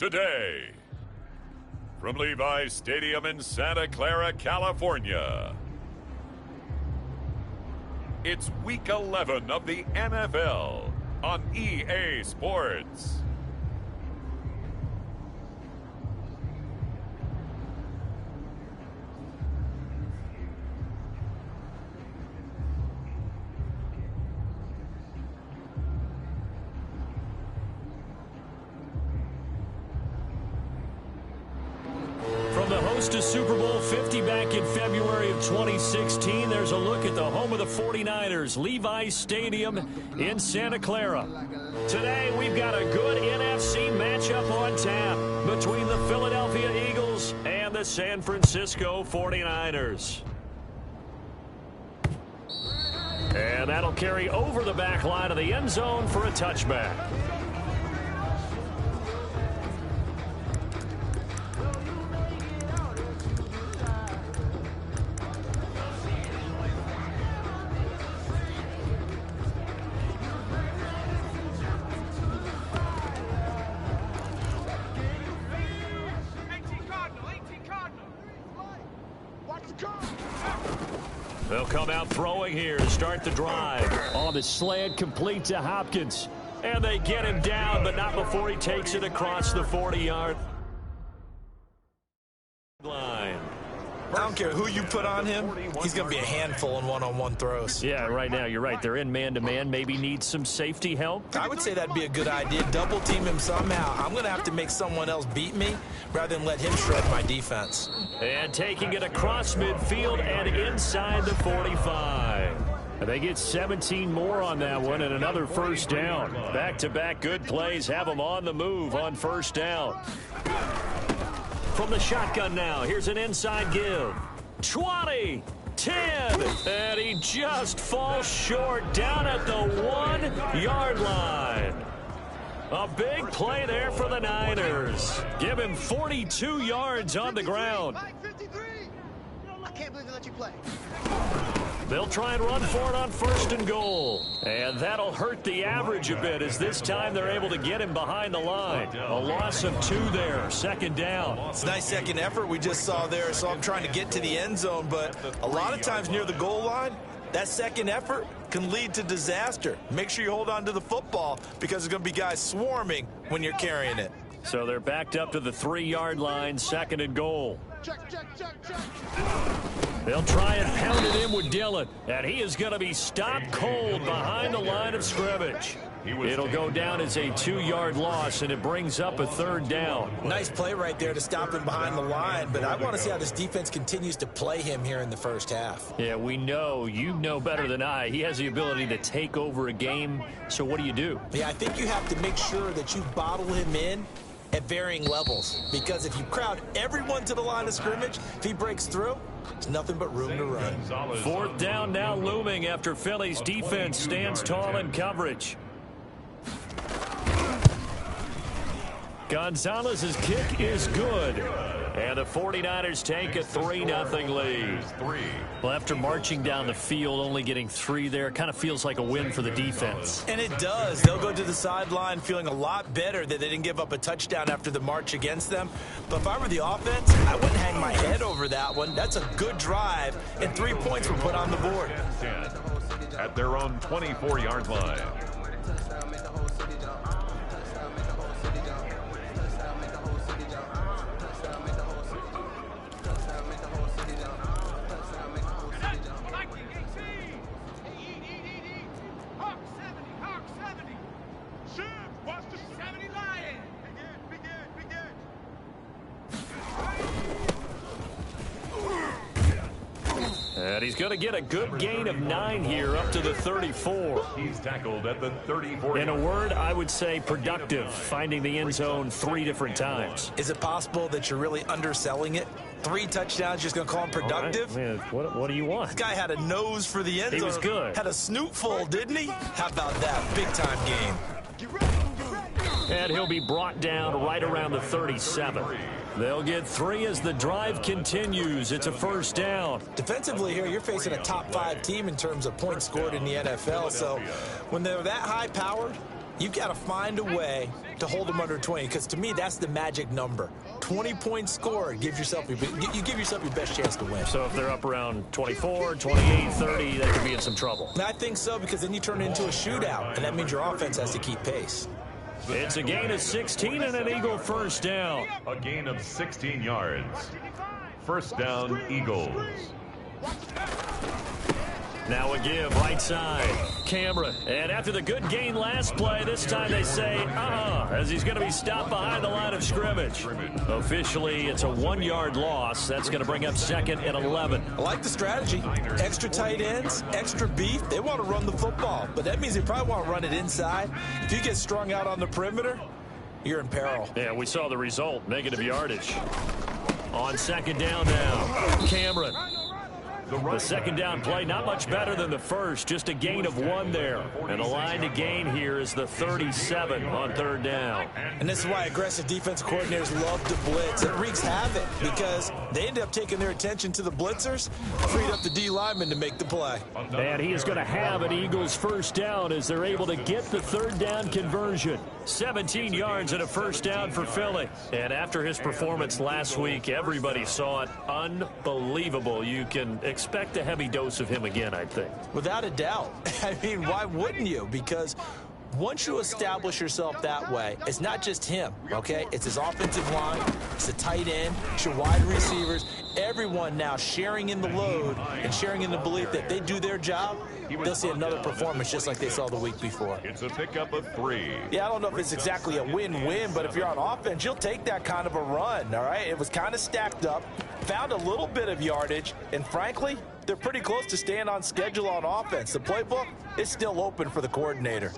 today. From Levi's Stadium in Santa Clara, California, it's Week 11 of the NFL on EA Sports. To Super Bowl 50 back in February of 2016. There's a look at the home of the 49ers, Levi's Stadium in Santa Clara. Today, we've got a good NFC matchup on tap between the Philadelphia Eagles and the San Francisco 49ers. And that'll carry over the back line of the end zone for a touchback. They'll come out throwing here to start the drive. On the slant, complete to Hopkins. And they get him down, but not before he takes it across the 40-yard line. I don't care who you put on him, he's going to be a handful in one-on-one throws. Yeah, right now, you're right. They're in man-to-man. Maybe needs some safety help. I would say that'd be a good idea. Double team him somehow. I'm going to have to make someone else beat me rather than let him shred my defense. And taking it across midfield and inside the 45. They get 17 more on that one and another first down. Back-to-back good plays have them on the move on first down. From the shotgun now, here's an inside give. 20, 10, and he just falls short down at the 1-yard line. A big play there for the Niners. Give him 42 yards on the ground. I can't believe they let you play. They'll try and run for it on first and goal. And that'll hurt the average a bit as this time they're able to get him behind the line. A loss of 2 there, second down. It's a nice second effort we just saw there. So I'm trying to get to the end zone, but a lot of times near the goal line, that second effort can lead to disaster. Make sure you hold on to the football because there's going to be guys swarming when you're carrying it. So they're backed up to the 3-yard line, second and goal. Check. They'll try and pound it in with Dillon, and he is going to be stopped cold behind the line of scrimmage. It'll go down as a 2-yard loss, and it brings up a third down. Nice play right there to stop him behind the line, but I want to see how this defense continues to play him here in the first half. Yeah, we know. You know better than I. He has the ability to take over a game, so what do you do? Yeah, I think you have to make sure that you bottle him in at varying levels, because if you crowd everyone to the line of scrimmage, if he breaks through, there's nothing but room to run. Fourth down now looming after Philly's defense stands tall in coverage. Gonzalez's kick is good. And the 49ers take a 3-0 lead. Well, after marching down the field, only getting 3 there, kind of feels like a win for the defense. And it does. They'll go to the sideline feeling a lot better that they didn't give up a touchdown after the march against them. But if I were the offense, I wouldn't hang my head over that one. That's a good drive, and 3 points were put on the board. At their own 24-yard line. And he's going to get a good gain of 9 here up to the 34. He's tackled at the 34. In a word, I would say productive, finding the end zone 3 different times. Is it possible that you're really underselling it? 3 touchdowns, just going to call him productive? Right. Man, what do you want? This guy had a nose for the end zone. He was good. Had a snootful, didn't he? How about that? Big-time game. And he'll be brought down right around the 37. They'll get 3 as the drive continues. It's a first down. Defensively here, you're facing a top 5 team in terms of points scored in the NFL. So when they're that high-powered, You've got to find a way to hold them under 20, because to me, that's the magic number. 20 points scored, you give yourself your best chance to win. So if they're up around 24, 28, 30, they could be in some trouble. And I think so, because then you turn it into a shootout, and that means your offense has to keep pace. It's a gain of 16 and an Eagle first down. A gain of 16 yards. First down, Eagles. Now a give, right side. Cameron. And after the good gain last play, this time they say, as he's going to be stopped behind the line of scrimmage. Officially, it's a 1-yard loss. That's going to bring up second and 11. I like the strategy. Extra tight ends, extra beef. They want to run the football, but that means they probably want to run it inside. If you get strung out on the perimeter, you're in peril. Yeah, we saw the result, negative yardage. On second down now, Cameron. The second down play, not much better than the first, just a gain of 1 there. And the line to gain here is the 37 on third down. And this is why aggressive defense coordinators love to blitz. It wreaks havoc because they end up taking their attention to the blitzers, freed up the D lineman to make the play. And he is going to have an Eagles first down as they're able to get the third down conversion. 17 yards and a first down for Philly. And after his performance last week, everybody saw it. Unbelievable. You can expect a heavy dose of him again, I think. Without a doubt. I mean, why wouldn't you? Because once you establish yourself that way, it's not just him, okay? It's his offensive line, it's the tight end, it's your wide receivers, everyone now sharing in the load and sharing in the belief that they do their job, they'll see another performance just like they saw the week before. It's a pickup of 3. Yeah, I don't know if it's exactly a win-win, but if you're on offense, you'll take that kind of a run, all right? It was kind of stacked up, found a little bit of yardage, and frankly, they're pretty close to staying on schedule on offense. The playbook is still open for the coordinator.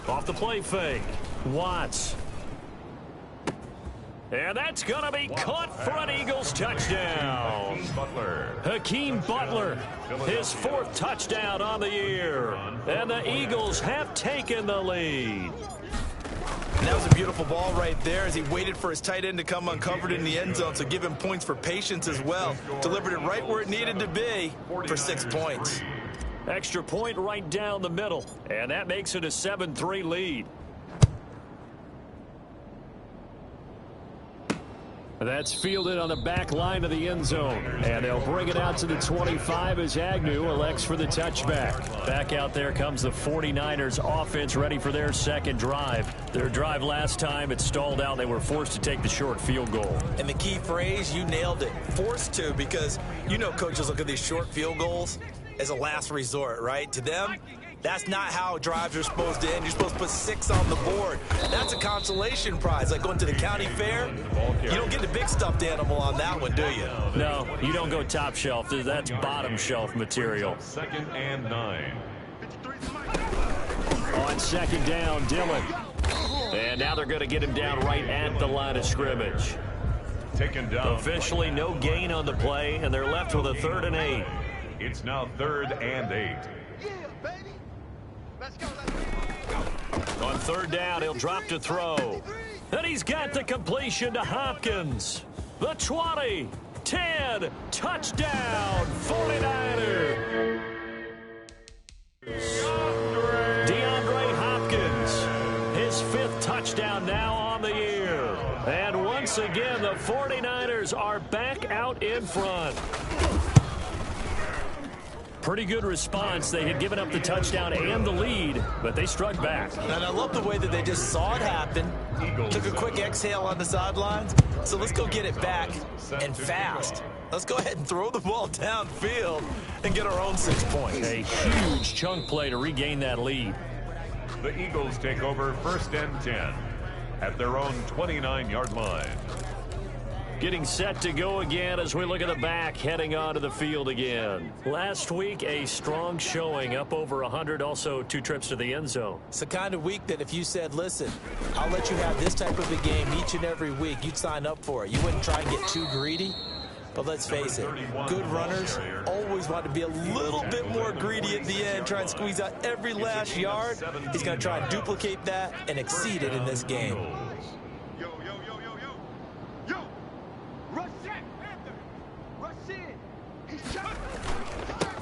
Off the play fake, Watts. And that's going to be caught for an Eagles touchdown. Hakeem Butler, his 4th touchdown on the year. And the Eagles have taken the lead. And that was a beautiful ball right there as he waited for his tight end to come uncovered in the end zone, so give him points for patience as well. Delivered it right where it needed to be for 6 points. Extra point right down the middle, and that makes it a 7-3 lead. That's fielded on the back line of the end zone, and they'll bring it out to the 25 as Agnew elects for the touchback. Back out there comes the 49ers offense ready for their second drive. Their drive last time, it stalled out. They were forced to take the short field goal. And the key phrase, you nailed it, forced to, because you know coaches look at these short field goals as a last resort, right? To them, that's not how drives are supposed to end. You're supposed to put 6 on the board. That's a consolation prize, like going to the county fair. You don't get the big stuffed animal on that one, do you? No, you don't go top shelf. That's bottom shelf material. Second and 9. On second down, Dillon. And now they're going to get him down right at the line of scrimmage. Taken down. Officially no gain on the play, and they're left with a 3rd and 8. It's now 3rd and 8. Yeah, baby. Let's go. Let's go. On third down, he'll drop to throw. And he's got the completion to Hopkins. The 20, 10, touchdown, 49er. DeAndre Hopkins, his 5th touchdown now on the year. And once again, the 49ers are back out in front. Pretty good response. They had given up the touchdown and the lead, but they struck back. And I love the way that they just saw it happen, took a quick exhale on the sidelines. So let's go get it back and fast. Let's go ahead and throw the ball downfield and get our own 6 points. A huge chunk play to regain that lead. The Eagles take over 1st and 10 at their own 29-yard line. Getting set to go again as we look at the back, heading onto the field again. Last week, a strong showing, up over 100, also 2 trips to the end zone. It's the kind of week that if you said, listen, I'll let you have this type of a game each and every week, you'd sign up for it. You wouldn't try and get too greedy. But let's face it, good runners always want to be a little bit more greedy at the end, try and squeeze out every last yard. He's going to try and duplicate that and exceed it in this game. Rush in. Rush in. He's shot.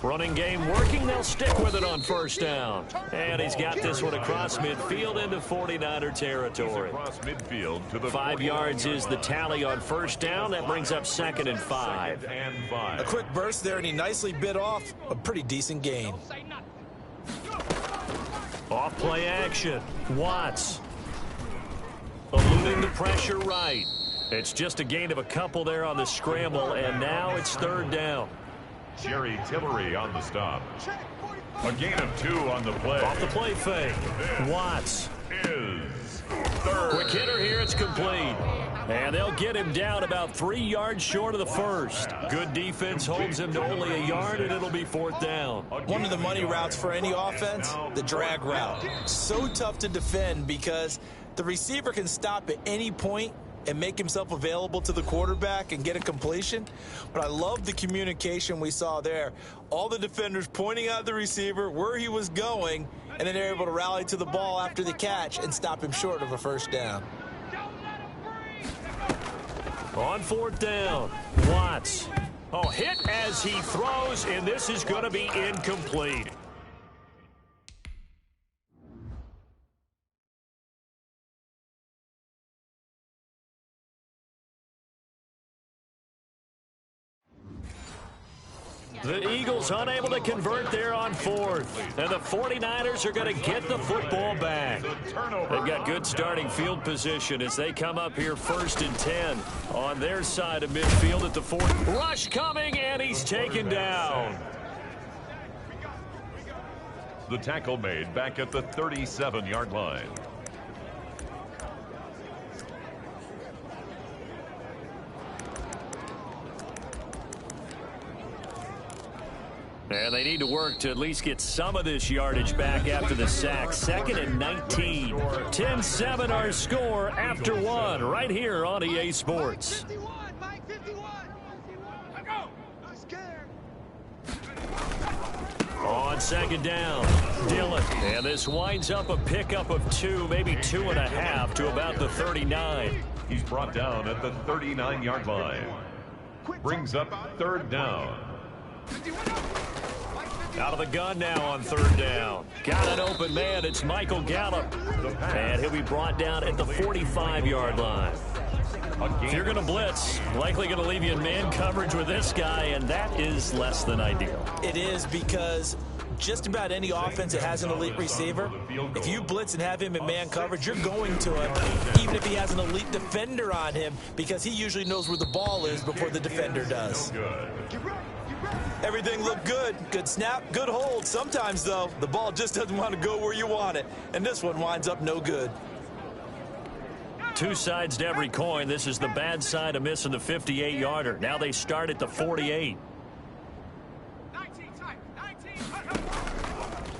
Running game working. They'll stick with it on first down. And he's got this one across midfield into 49er territory. Across midfield to the 5 yards is the tally on first down. That brings up 2nd and 5. A quick burst there, and he nicely bit off a pretty decent gain. Off play action. Watts. Eluding the pressure right. It's just a gain of a couple there on the scramble, and now it's 3rd down. Jerry Tillery on the stop. A gain of 2 on the play. Off the play fake. Watts. Is 3rd. Quick hitter here. It's complete. And they'll get him down about 3 yards short of the first. Good defense holds him to only a yard, and it'll be 4th down. One of the money routes for any offense, the drag route. So tough to defend because the receiver can stop at any point and make himself available to the quarterback and get a completion. But I love the communication we saw there. All the defenders pointing out the receiver, where he was going, and then they're able to rally to the ball after the catch and stop him short of a first down. On 4th down, Watts. Oh, hit as he throws, and this is going to be incomplete. The Eagles unable to convert there on 4th. And the 49ers are going to get the football back. They've got good starting field position as they come up here 1st and 10 on their side of midfield at the 4th. Rush coming, and he's taken down. The tackle made back at the 37-yard line. And they need to work to at least get some of this yardage back after the sack. 2nd and 19. 10-7 our score after 1 right here on EA Sports. 51, Mike, 51. On 2nd down, Dillon. And this winds up a pickup of 2, maybe 2.5 to about the 39. He's brought down at the 39-yard line. Brings up 3rd down. Out of the gun now on 3rd down. Got an open man. It's Michael Gallup. And he'll be brought down at the 45-yard line. If you're going to blitz, likely going to leave you in man coverage with this guy, and that is less than ideal. It is because just about any offense that has an elite receiver, if you blitz and have him in man coverage, you're going to him, even if he has an elite defender on him, because he usually knows where the ball is before the defender does. Everything looked good. Good snap, good hold. Sometimes, though, the ball just doesn't want to go where you want it, and this one winds up no good. 2 sides to every coin. This is the bad side of missing the 58-yarder. Now they start at the 48.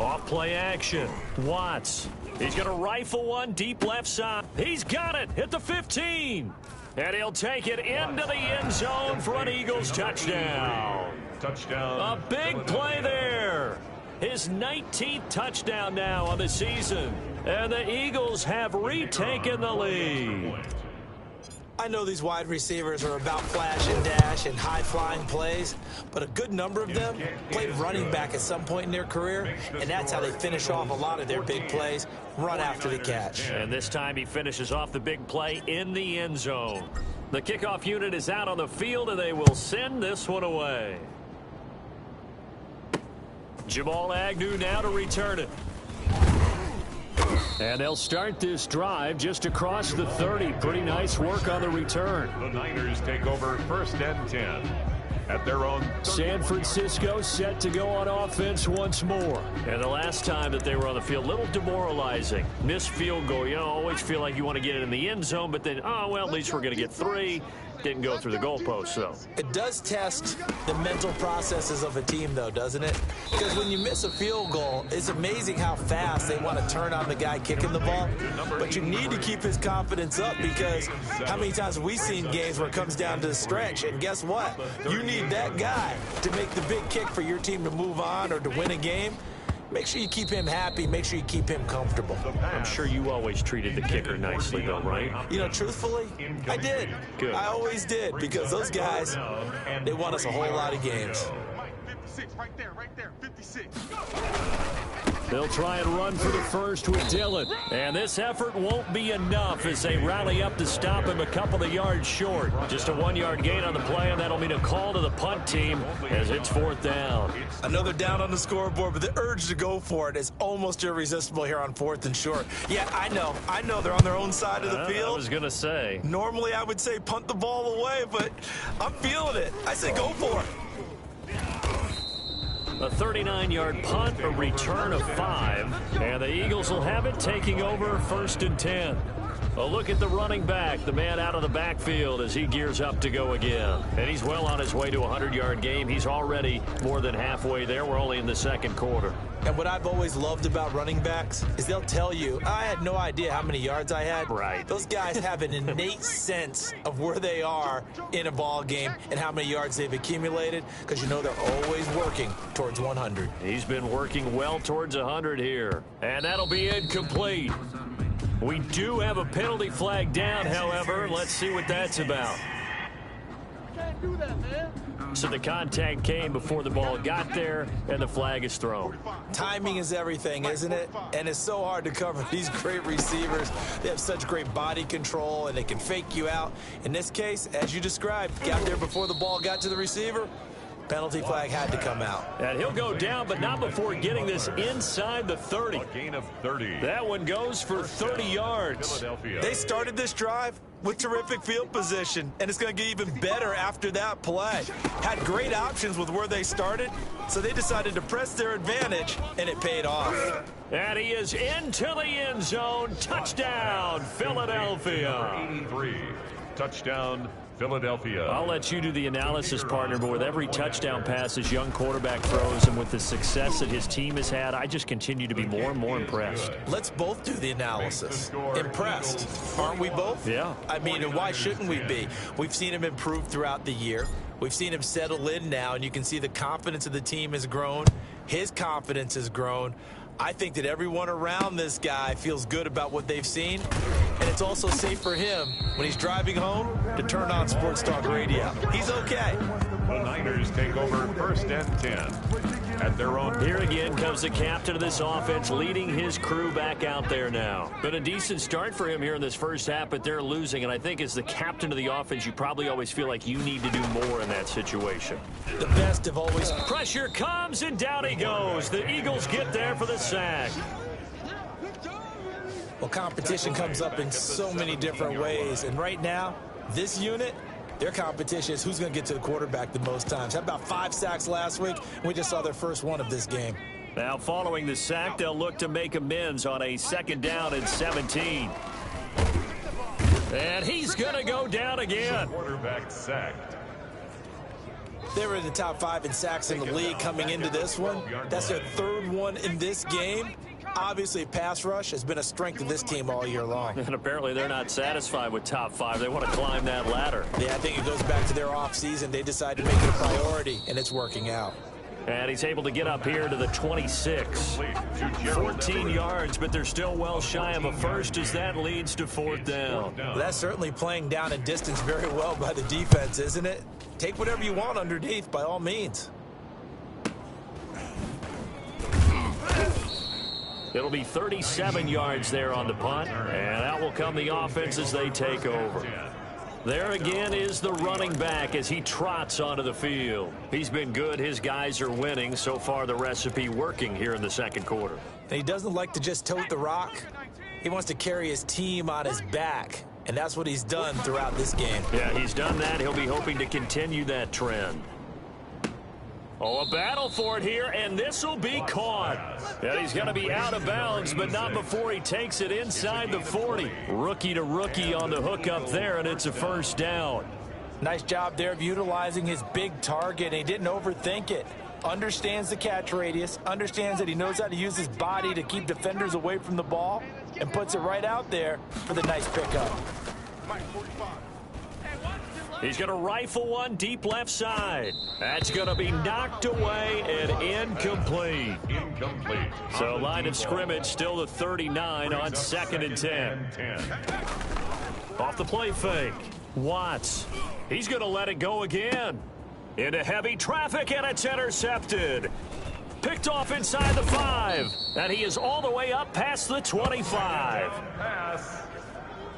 Off play action. Watts. He's going to rifle one deep left side. He's got it at the 15. And he'll take it into the end zone for an Eagles touchdown. Touchdown. A big play there. His 19th touchdown now on the season. And the Eagles have retaken the lead. I know these wide receivers are about flash and dash and high-flying plays, but a good number of them played running back at some point in their career, and that's how they finish off a lot of their big plays, run after the catch. And this time he finishes off the big play in the end zone. The kickoff unit is out on the field, and they will send this one away. Jamal Agnew now to return it. And they'll start this drive just across the 30. Pretty nice work on the return. The Niners take over 1st and 10 at their own. San Francisco set to go on offense once more. And the last time that they were on the field, a little demoralizing. Missed field goal. You know, always feel like you want to get it in the end zone, but then, oh, well, at least we're going to get 3. Didn't go through the goalpost, though. It does test the mental processes of a team, though, doesn't it? Because when you miss a field goal, it's amazing how fast they want to turn on the guy kicking the ball. But you need to keep his confidence up, because how many times have we seen games where it comes down to the stretch? And guess what? You need that guy to make the big kick for your team to move on or to win a game. Make sure you keep him happy. Make sure you keep him comfortable. I'm sure you always treated the kicker nicely, though, right? You know, truthfully, I did. Good. I always did, because those guys, they won us a whole lot of games. 56, right there, 56. They'll try and run for the first with Dillon. And this effort won't be enough as they rally up to stop him a couple of yards short. Just a 1-yard gain on the play, and that'll mean a call to the punt team as it's 4th down. Another down on the scoreboard, but the urge to go for it is almost irresistible here on 4th and short. Yeah, I know they're on their own side of the field. I was going to say. Normally I would say punt the ball away, but I'm feeling it. I say go for it. A 39-yard punt, a return of 5, and the Eagles will have it taking over 1st and 10. A look at the running back, the man out of the backfield as he gears up to go again. And he's well on his way to a 100-yard game. He's already more than halfway there. We're only in the 2nd quarter. And what I've always loved about running backs is they'll tell you, I had no idea how many yards I had. Right. Those guys have an innate sense of where they are in a ball game and how many yards they've accumulated because you know they're always working towards 100. He's been working well towards 100 here. And that'll be incomplete. We do have a penalty flag down, however. Let's see what that's about. Can't do that, man. So the contact came before the ball got there, and the flag is thrown. Timing is everything, isn't it? And it's so hard to cover these great receivers. They have such great body control, and they can fake you out. In this case, as you described, got there before the ball got to the receiver. Penalty flag had to come out. And he'll go down, but not before getting this inside the 30. A gain of 30. That one goes for 30 yards. Philadelphia. They started this drive with terrific field position, and it's going to get even better after that play. Had great options with where they started, so they decided to press their advantage, and it paid off. And he is into the end zone. Touchdown, Philadelphia. 83. Touchdown, Philadelphia. I'll let you do the analysis, partner, but with every touchdown pass his young quarterback throws and with the success that his team has had, I just continue to be more and more impressed. Let's both do the analysis. Impressed. Aren't we both? Yeah. I mean, and why shouldn't we be? We've seen him improve throughout the year. We've seen him settle in now, and you can see the confidence of the team has grown. His confidence has grown. I think that everyone around this guy feels good about what they've seen, and it's also safe for him when he's driving home to turn on Sports Talk Radio. He's okay. The Niners take over 1st and 10 at their own. Here again comes the captain of this offense leading his crew back out there now. Been a decent start for him here in this first half, but they're losing, and I think as the captain of the offense, you probably always feel like you need to do more in that situation. The best have always... Pressure comes, and down he goes. The Eagles get there for the sack. Well, competition comes up in so many different ways, and right now, this unit, their competition is who's going to get to the quarterback the most times. Had about 5 sacks last week, and we just saw their first one of this game. Now, following the sack, they'll look to make amends on a 2nd down and 17. And he's going to go down again. Quarterback sacked. They were in the top 5 in sacks in the league coming into this one. That's their 3rd one in this game. Obviously, pass rush has been a strength of this team all year long. And apparently they're not satisfied with top 5. They want to climb that ladder. Yeah, I think it goes back to their offseason. They decided to make it a priority, and it's working out. And he's able to get up here to the 26. 14 yards, but they're still well shy of a first as that leads to 4th down. Well, that's certainly playing down in distance very well by the defense, isn't it? Take whatever you want underneath, by all means. It'll be 37 yards there on the punt, and out will come the offense as they take over. There again is the running back as he trots onto the field. He's been good. His guys are winning. So far, the recipe working here in the 2nd quarter. And he doesn't like to just tote the rock. He wants to carry his team on his back, and that's what he's done throughout this game. Yeah, he's done that. He'll be hoping to continue that trend. Oh, a battle for it here, and this will be caught. And he's going to be out of bounds, but not before he takes it inside the 40. Rookie to rookie on the hook up there, and it's a 1st down. Nice job there of utilizing his big target, and he didn't overthink it. Understands the catch radius, understands that he knows how to use his body to keep defenders away from the ball, and puts it right out there for the nice pickup. He's going to rifle one deep left side. That's going to be knocked away and incomplete. Incomplete. So line of scrimmage still the 39 on 2nd and 10. Off the play fake. Watts. He's going to let it go again. Into heavy traffic, and it's intercepted. Picked off inside the 5. And he is all the way up past the 25. Pass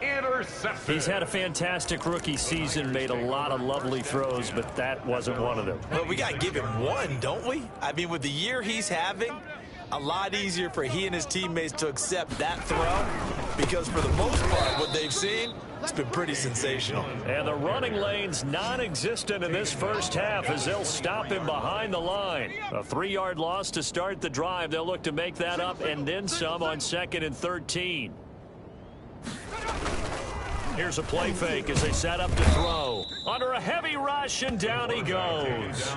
intercepted. He's had a fantastic rookie season, made a lot of lovely throws, but that wasn't one of them. Well, we got to give him one, don't we? I mean, with the year he's having, a lot easier for he and his teammates to accept that throw, because for the most part, what they've seen, it's been pretty sensational. And the running lane's non-existent in this first half as they'll stop him behind the line. A 3-yard loss to start the drive. They'll look to make that up and then some on 2nd and 13. Here's a play fake as they set up to throw. Under a heavy rush, and down he goes.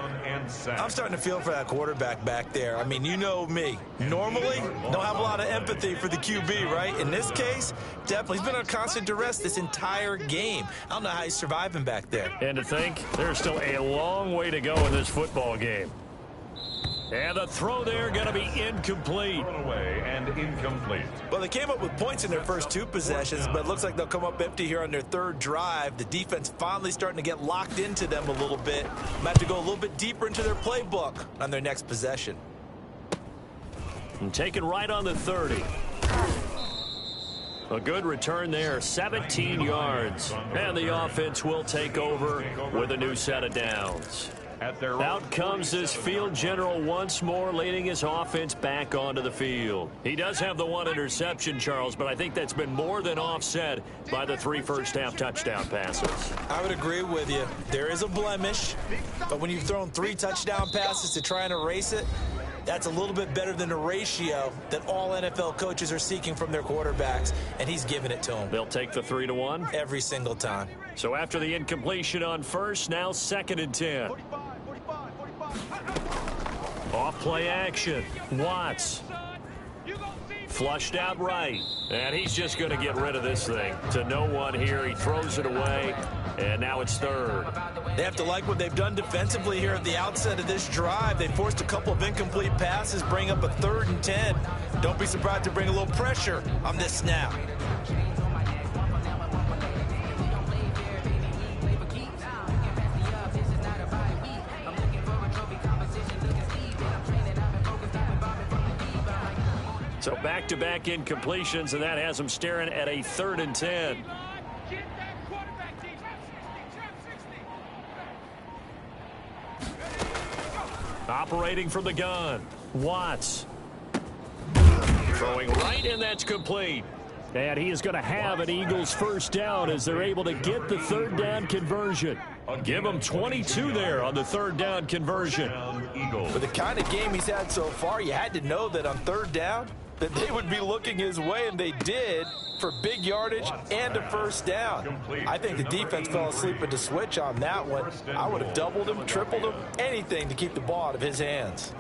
I'm starting to feel for that quarterback back there. I mean, you know me. Normally, don't have a lot of empathy for the QB, right? In this case, definitely. He's been under constant duress this entire game. I don't know how he's surviving back there. And to think, there's still a long way to go in this football game. And the throw there going to be incomplete. Thrown away and incomplete. Well, they came up with points in their first 2 possessions, but it looks like they'll come up empty here on their 3rd drive. The defense finally starting to get locked into them a little bit. Might have to go a little bit deeper into their playbook on their next possession. And taken right on the 30. A good return there, 17 yards. And the offense will take over with a new set of downs. Out comes this field general once more, leading his offense back onto the field. He does have the 1 interception, Charles, but I think that's been more than offset by the 3 first-half touchdown passes. I would agree with you. There is a blemish, but when you've thrown 3 touchdown passes to try and erase it, that's a little bit better than the ratio that all NFL coaches are seeking from their quarterbacks, and he's giving it to them. They'll take the 3-1? Every single time. So after the incompletion on first, now 2nd and 10. Off play action. Watts. Flushed out right. And he's just going to get rid of this thing. To no one here. He throws it away. And now it's 3rd. They have to like what they've done defensively here at the outset of this drive. They forced a couple of incomplete passes, bring up a 3rd and 10. Don't be surprised to bring a little pressure on this snap. So back-to-back incompletions, and that has them staring at a 3rd and 10. Operating from the gun. Watts. Throwing right, and that's complete. And he is going to have an Eagles first down as they're able to get the 3rd down conversion. Give him 22 there on the 3rd down conversion. For the kind of game he's had so far, you had to know that on 3rd down, that they would be looking his way, and they did, for big yardage and a first down. I think the defense fell asleep at the switch on that one. I would have doubled him, tripled him, anything to keep the ball out of his hands.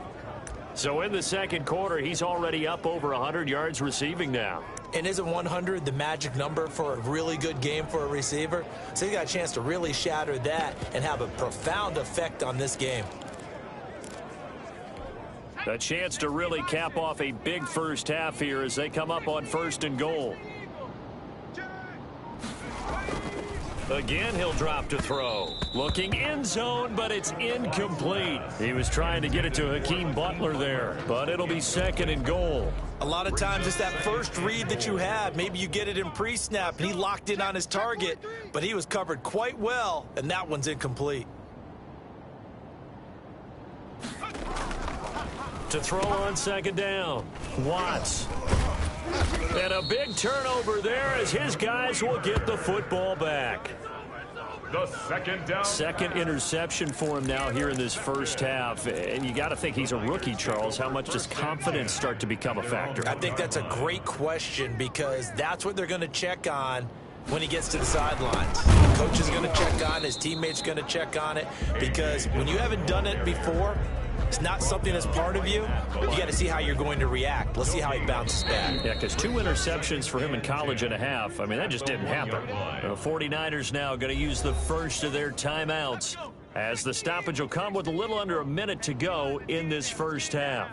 So in the 2nd quarter, he's already up over 100 yards receiving now. And isn't 100 the magic number for a really good game for a receiver? So he got a chance to really shatter that and have a profound effect on this game. A chance to really cap off a big first half here as they come up on 1st and goal. Again, he'll drop to throw. Looking end zone, but it's incomplete. He was trying to get it to Hakeem Butler there, but it'll be 2nd and goal. A lot of times it's that first read that you have. Maybe you get it in pre-snap, and he locked in on his target, but he was covered quite well, and that one's incomplete. To throw on 2nd down. Watts. And a big turnover there as his guys will get the football back. The 2nd down. 2nd interception for him now here in this first half. And you got to think he's a rookie, Charles. How much does confidence start to become a factor? I think that's a great question because that's what they're going to check on when he gets to the sidelines. The coach is going to check on it. His teammates going to check on it because when you haven't done it before, it's not something that's part of you. You got to see how you're going to react. Let's see how he bounces back. Yeah, because 2 interceptions for him in college and a half. I mean, that just didn't happen. The 49ers now going to use the first of their timeouts as the stoppage will come with a little under a minute to go in this first half.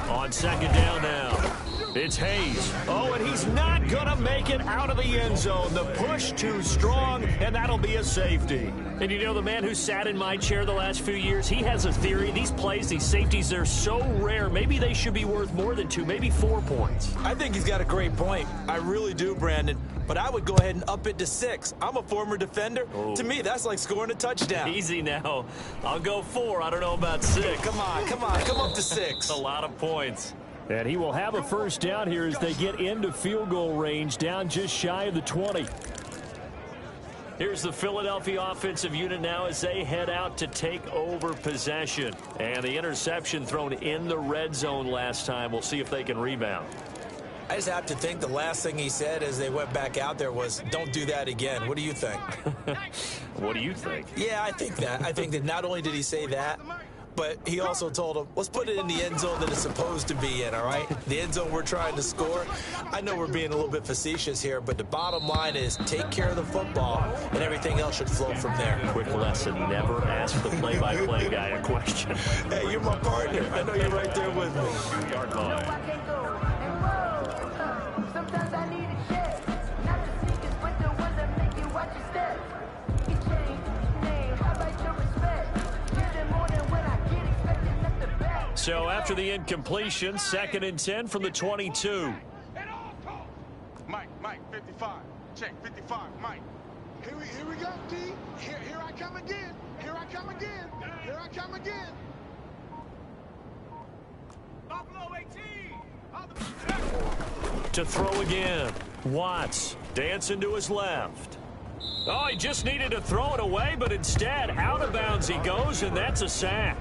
On 2nd down now. It's Hayes. Oh, and he's not going to make it out of the end zone. The push too strong, and that'll be a safety. And you know, the man who sat in my chair the last few years, he has a theory. These plays, these safeties, they're so rare. Maybe they should be worth more than 2, maybe 4 points. I think he's got a great point. I really do, Brandon. But I would go ahead and up it to 6. I'm a former defender. Oh. To me, that's like scoring a touchdown. Easy now. I'll go 4. I don't know about 6. Come on. Come up to 6. A lot of points. And he will have a first down here as they get into field goal range, down just shy of the 20. Here's the Philadelphia offensive unit now as they head out to take over possession. And the interception thrown in the red zone last time. We'll see if they can rebound. I just have to think the last thing he said as they went back out there was, don't do that again. What do you think? What do you think? Yeah, I think that. I think that not only did he say that, but he also told him, let's put it in the end zone that it's supposed to be in, all right? The end zone we're trying to score. I know we're being a little bit facetious here, but the bottom line is take care of the football, and everything else should flow from there. Quick lesson, never ask the play-by-play guy a question. Hey, you're my partner. I know you're right there with me. 2-yard line. Sometimes I need a check, not the sneakers, but the ones that make you watch your steps. You change name, how about your respect? Give them more than when I get expected at the back. So after the incompletion, 2nd and 10 from the 22. Mike, 55. Check, 55, Mike. Here we go, D. Here I come again. Here I come again. Here I come again. Buffalo 18. To throw again. Watts dancing to his left. Oh, he just needed to throw it away, but instead, out of bounds he goes, and that's a sack.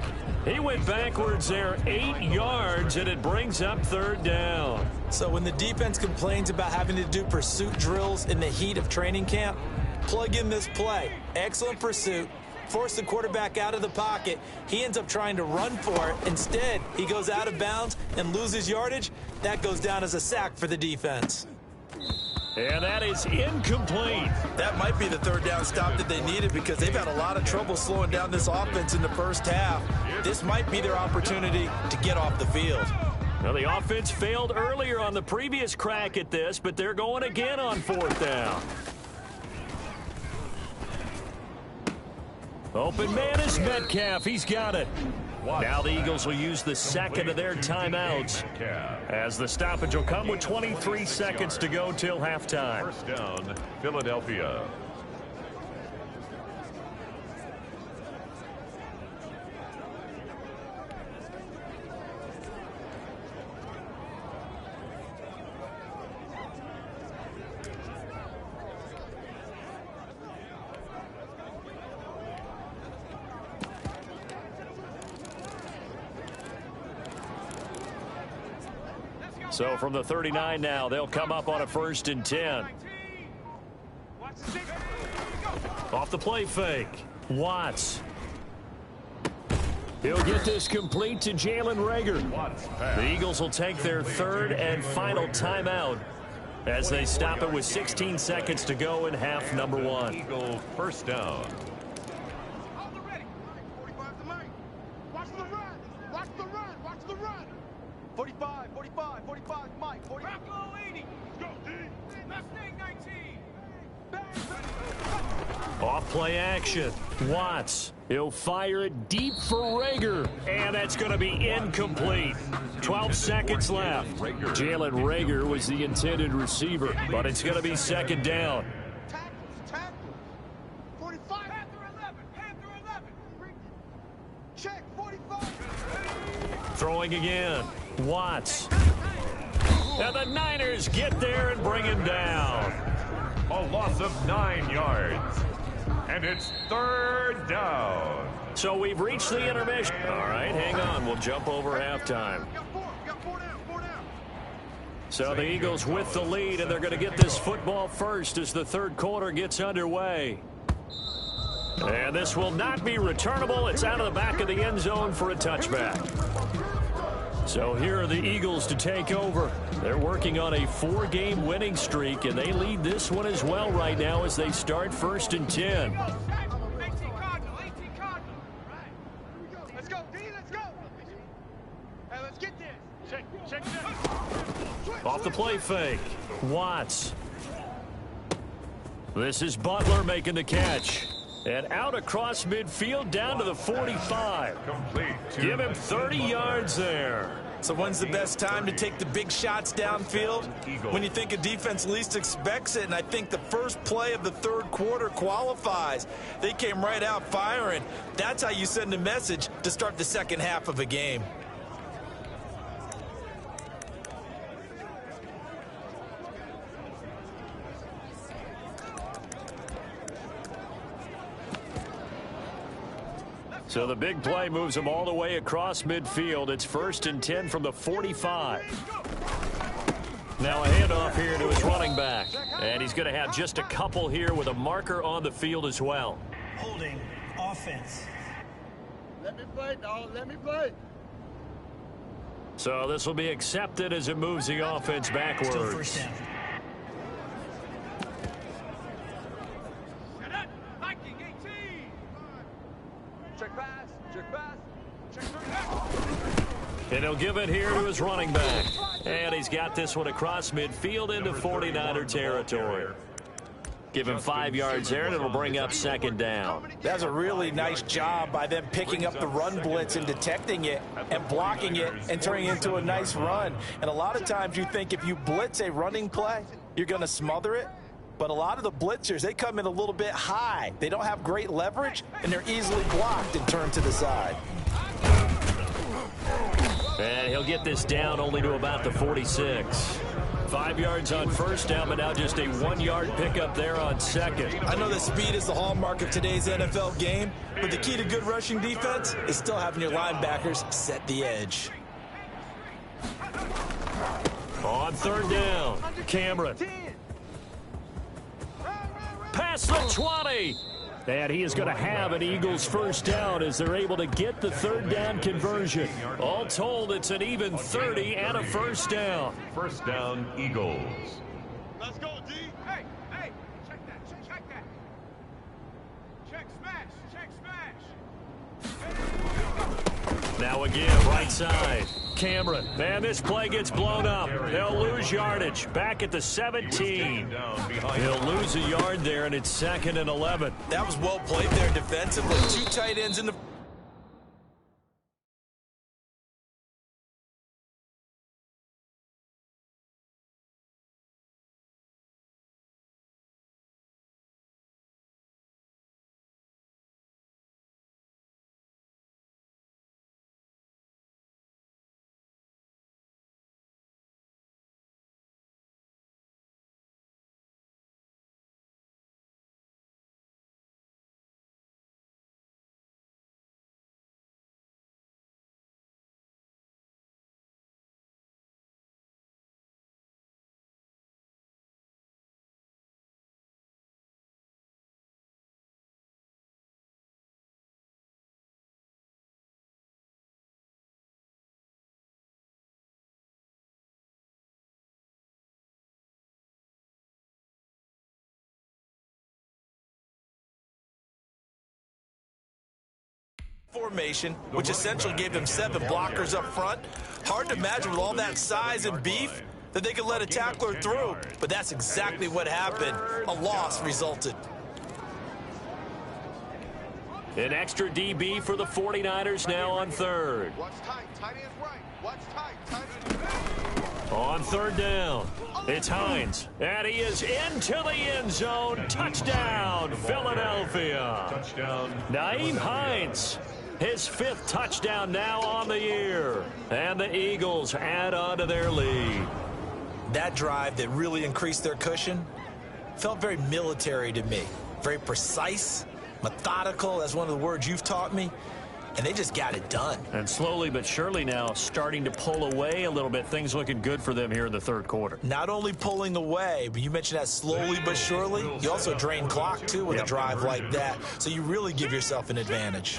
He went backwards there 8 yards, and it brings up 3rd down. So when the defense complains about having to do pursuit drills in the heat of training camp, plug in this play. Excellent pursuit. Force the quarterback out of the pocket. He ends up trying to run for it. Instead, he goes out of bounds and loses yardage. That goes down as a sack for the defense. And that is incomplete. That might be the 3rd down stop that they needed because they've had a lot of trouble slowing down this offense in the first half. This might be their opportunity to get off the field. Now, the offense failed earlier on the previous crack at this, but they're going again on 4th down. Open man is Metcalf. He's got it. Now the Eagles will use the second of their timeouts as the stoppage will come with 23 seconds to go till halftime. First down, Philadelphia. So from the 39 now, they'll come up on a 1st and 10. Off the play fake. Watts. He'll get this complete to Jalen Reagor. The Eagles will take their 3rd and final timeout as they stop it with 16 seconds to go in half number 1. Eagle first down. 45, Mike. 40. Buffalo 80. Let's go, D. Mustang 19. Off play action. Watts. He'll fire it deep for Reagor. And that's going to be incomplete. 12 seconds left. Jalen Reagor was the intended receiver, but it's going to be 2nd down. Tackle. 45. Panther 11. Check. 45. Throwing again. Watts. And the Niners get there and bring him down. A loss of 9 yards. And it's 3rd down. So we've reached the intermission. All right, hang on. We'll jump over halftime. We got four down. So the Eagles with the lead, and they're going to get this football first as the 3rd quarter gets underway. And this will not be returnable. It's out of the back of the end zone for a touchback. So here are the Eagles to take over. They're working on a 4-game winning streak, and they lead this one as well right now as they start 1st and 10. 18 Cardinal. Right. Let's go, D. Let's go. Hey, let's get this. Off the play fake. Watts. This is Butler making the catch. And out across midfield down to the 45. Give him 30 yards there. So when's the best time to take the big shots downfield? When you think a defense least expects it, and I think the first play of the third quarter qualifies. They came right out firing. That's how you send a message to start the second half of a game. So the big play moves him all the way across midfield. It's 1st and 10 from the 45. Now a handoff here to his running back. And he's going to have just a couple here with a marker on the field as well. Holding offense. Let me play, dog. Let me play. So this will be accepted as it moves the offense backwards. Still first down. Check pass. Check pass. Check And he'll give it here to his running back. And he's got this one across midfield into 49er territory. Give him 5 yards there, and it'll bring up 2nd down. That's a really nice job by them picking up the run blitz and detecting it and blocking it and turning it into a nice run. And a lot of times you think if you blitz a running play, you're going to smother it. But a lot of the blitzers, they come in a little bit high. They don't have great leverage, and they're easily blocked and turned to the side. And he'll get this down only to about the 46. 5 yards on first down, but now just a 1-yard pickup there on second. I know that speed is the hallmark of today's NFL game, but the key to good rushing defense is still having your linebackers set the edge. On 3rd down, Cameron. Past the 20. And he is going to have an Eagles first down as they're able to get the 3rd down conversion. All told, it's an even 30 and a first down. First down, Eagles. Let's go, D. Hey, hey, check that, check that. Check smash. Now again, right side. Cameron. Man, this play gets blown up. They'll lose yardage. Back at the 17. He'll lose a yard there, and it's 2nd and 11. That was well played there defensively. 2 tight ends in the... formation, which essentially gave them 7 blockers up front. Hard to imagine with all that size and beef that they could let a tackler through, but that's exactly what happened. A loss resulted. An extra DB for the 49ers now on 3rd. Watch tight, tight ends right. Watch tight, tight ends. On 3rd down, it's Hines. And he is into the end zone. Touchdown, Philadelphia. Touchdown. Nyheim Hines, his 5th touchdown now on the year. And the Eagles add on to their lead. That drive that really increased their cushion felt very military to me. Very precise, methodical, that's one of the words you've taught me. And they just got it done. And slowly but surely now starting to pull away a little bit. Things looking good for them here in the 3rd quarter. Not only pulling away, but you mentioned that slowly but surely. You also drain clock, too, with a drive like that. So you really give yourself an advantage.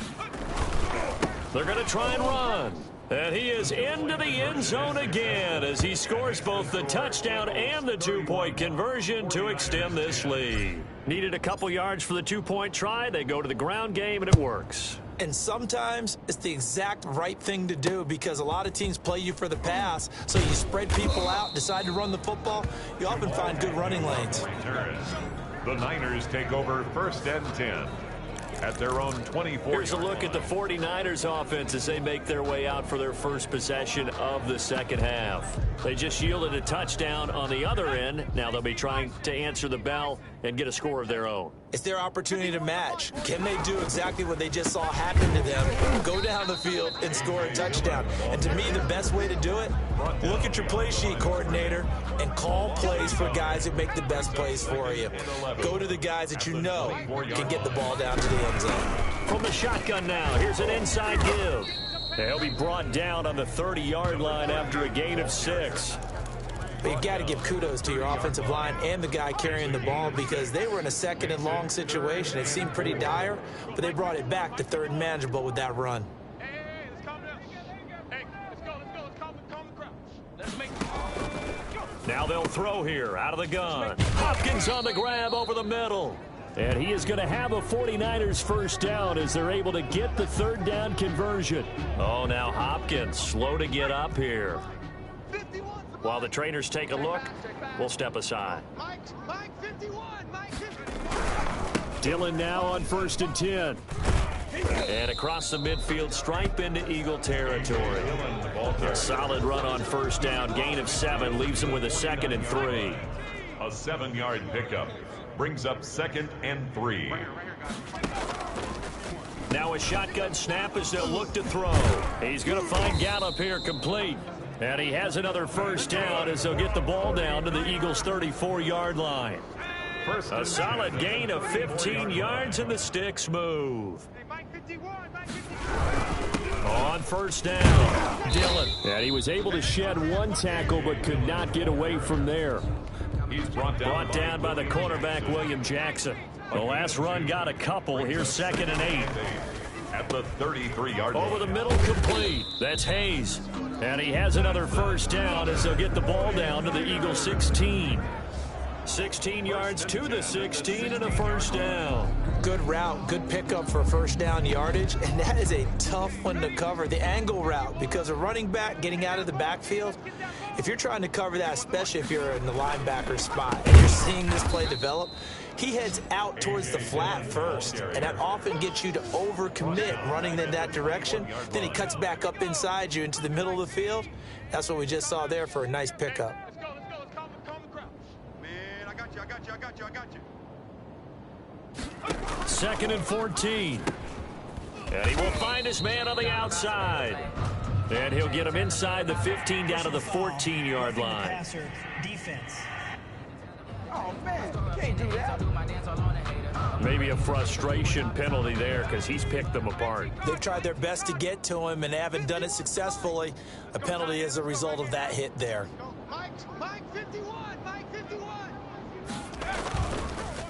They're going to try and run. And he is into the end zone again as he scores both the touchdown and the 2-point conversion to extend this lead. Needed a couple yards for the 2-point try. They go to the ground game, and it works. And sometimes it's the exact right thing to do because a lot of teams play you for the pass. So you spread people out, decide to run the football. You often find good running lanes. The Niners take over 1st and 10 at their own 24. Here's a look at the 49ers offense as they make their way out for their first possession of the second half. They just yielded a touchdown on the other end. Now they'll be trying to answer the bell and get a score of their own. It's their opportunity to match. Can they do exactly what they just saw happen to them? Go down the field and score a touchdown. And to me, the best way to do it, look at your play sheet coordinator and call plays for guys that make the best plays for you. Go to the guys that you know can get the ball down to the end zone. From the shotgun now, here's an inside give. They'll be brought down on the 30-yard line after a gain of 6. But you've got to give kudos to your offensive line and the guy carrying the ball because they were in a 2nd and long situation. It seemed pretty dire, but they brought it back to 3rd and manageable with that run. Hey, let's calm down. Hey, let's go. Let's calm the crowd. Let's make it. Now they'll throw here out of the gun. Hopkins on the grab over the middle. And he is going to have a 49ers first down as they're able to get the 3rd down conversion. Oh, now Hopkins slow to get up here. While the trainers take a look, we'll step aside. Mike 51, Mike 51. Dillon now on 1st and 10. And across the midfield stripe into Eagle territory. A solid run on 1st down. Gain of 7 leaves him with a 2nd and 3. A 7-yard pickup brings up 2nd and 3. Now a shotgun snap as they'll look to throw. He's going to find Gallup here complete. And he has another first down as they'll get the ball down to the Eagles' 34-yard line. A solid gain of 15 yards and the sticks move. On 1st down, Dillon. And he was able to shed 1 tackle but could not get away from there. He's brought down by the cornerback, William Jackson. The last run got a couple. Here's 2nd and 8. At the 33-yard line. Over the middle, complete. That's Hayes. And he has another first down as they'll get the ball down to the Eagles' 16. 16 yards to the 16 and a first down. Good route, good pickup for 1st down yardage, and that is a tough one to cover. The angle route, because a running back getting out of the backfield, if you're trying to cover that, especially if you're in the linebacker spot and you're seeing this play develop, he heads out towards the flat first, and that often gets you to overcommit running in that direction. Then he cuts back up inside you into the middle of the field. That's what we just saw there for a nice pickup. Let's go. Let's calm the crowd. Man, I got you. 2nd and 14. And he will find his man on the outside. And he'll get him inside the 15 down to the 14-yard line. Passer defense. Oh, man, you can't do that. Maybe a frustration penalty there because he's picked them apart. They've tried their best to get to him and haven't done it successfully. A penalty as a result of that hit there. Mike 51, Mike 51.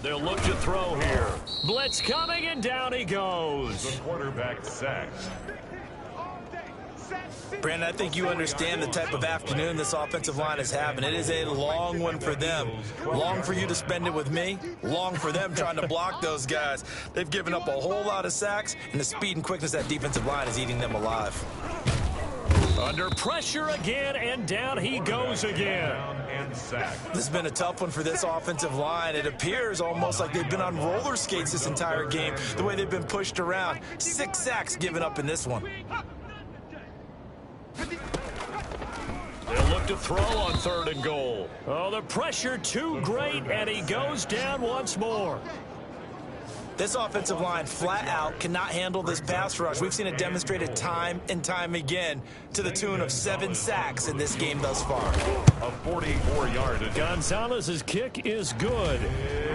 They'll look to throw here. Blitz coming, and down he goes. The quarterback sacked. Brandon, I think you understand the type of afternoon this offensive line is having. It is a long one for them. Long for you to spend it with me. Long for them trying to block those guys. They've given up a whole lot of sacks, and the speed and quickness of that defensive line is eating them alive. Under pressure again, and down he goes again. This has been a tough one for this offensive line. It appears almost like they've been on roller skates this entire game, the way they've been pushed around. 6 sacks given up in this one. They'll look to throw on 3rd and goal. Oh, the pressure too great, and he goes down once more. This offensive line flat out cannot handle this pass rush. We've seen it demonstrated time and time again to the tune of 7 sacks in this game thus far. A 44-yard. Gonzalez's kick is good.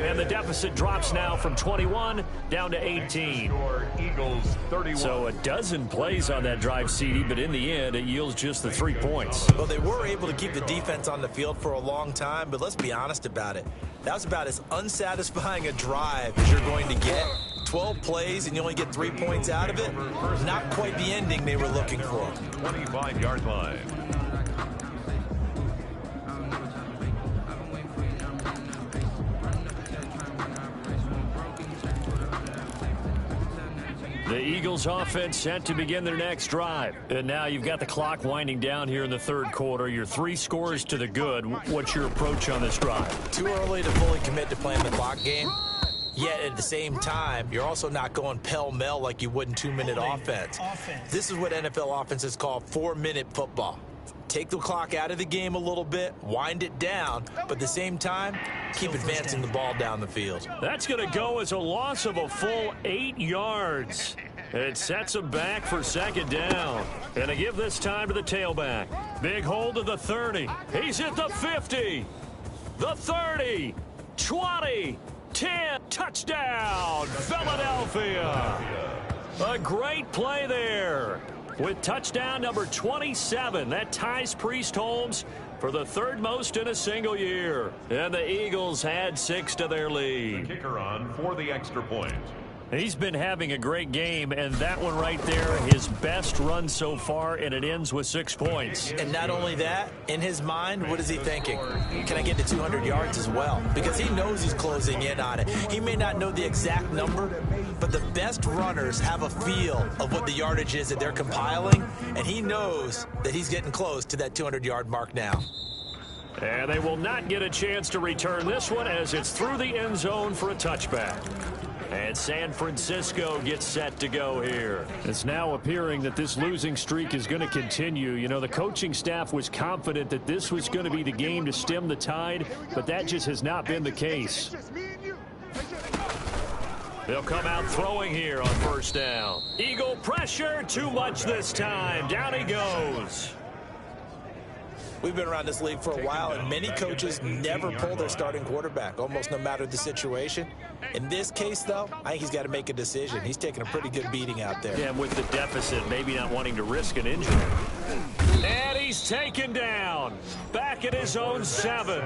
And the deficit drops now from 21 down to 18. Eagles 31. So a dozen plays on that drive, CD, but in the end, it yields just the 3 points. Well, they were able to keep the defense on the field for a long time, but let's be honest about it. That was about as unsatisfying a drive as you're going to get. 12 plays and you only get 3 points out of it. Not quite the ending they were looking for. 25-yard line. The Eagles offense set to begin their next drive. And now you've got the clock winding down here in the third quarter. You're 3 scores to the good. What's your approach on this drive? Too early to fully commit to playing the clock game. Yet at the same time, you're also not going pell-mell like you would in 2-minute offense. This is what NFL offenses call 4-minute football. Take the clock out of the game a little bit, wind it down, but at the same time, keep advancing the ball down the field. That's going to go as a loss of a full 8 yards. It sets them back for second down. And they give this time to the tailback. Big hold of the 30. He's at the 50. The 30. 20. 10. Touchdown, Philadelphia. A great play there. With touchdown number 27, that ties Priest Holmes for the 3rd most in a single year. And the Eagles add 6 to their lead. The kicker on for the extra point. He's been having a great game, and that one right there, his best run so far, and it ends with 6 points. And not only that, in his mind, what is he thinking? Can I get to 200 yards as well? Because he knows he's closing in on it. He may not know the exact number, but the best runners have a feel of what the yardage is that they're compiling, and he knows that he's getting close to that 200-yard mark now. And they will not get a chance to return this one as it's through the end zone for a touchback. And San Francisco gets set to go here. It's now appearing that this losing streak is going to continue. You know, the coaching staff was confident that this was going to be the game to stem the tide, but that just has not been the case. They'll come out throwing here on first down. Eagle pressure, too much this time. Down he goes. We've been around this league for a while, and many coaches never pull their starting quarterback, almost no matter the situation. In this case, though, I think he's got to make a decision. He's taking a pretty good beating out there. Yeah, with the deficit, maybe not wanting to risk an injury. And he's taken down. Back at his own 7.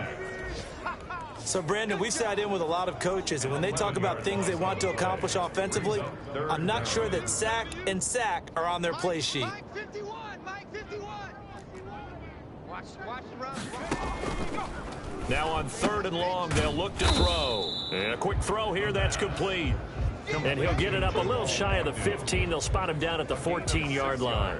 So, Brandon, we've sat in with a lot of coaches, and when they talk about things they want to accomplish offensively, I'm not sure that sack and sack are on their play sheet. Mike 51, Mike 51. Watch the run. Now on 3rd and long, they'll look to throw. And a quick throw here, that's complete. And he'll get it up a little shy of the 15. They'll spot him down at the 14-yard line.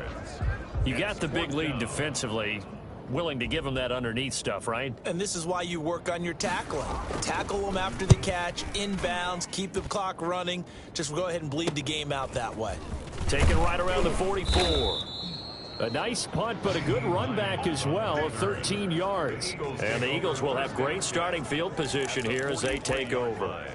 You got the big lead defensively. Willing to give him that underneath stuff, right? And this is why you work on your tackling. Tackle them after the catch, inbounds, keep the clock running. Just go ahead and bleed the game out that way. Taken right around the 44. A nice punt, but a good run back as well of 13 yards. And the Eagles will have great starting field position here as they take over.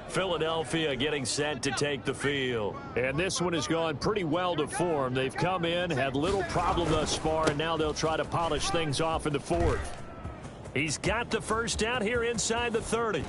Philadelphia getting set to take the field. And this one has gone pretty well to form. They've come in, had little problem thus far, and now they'll try to polish things off in the 4th. He's got the first down here inside the 30.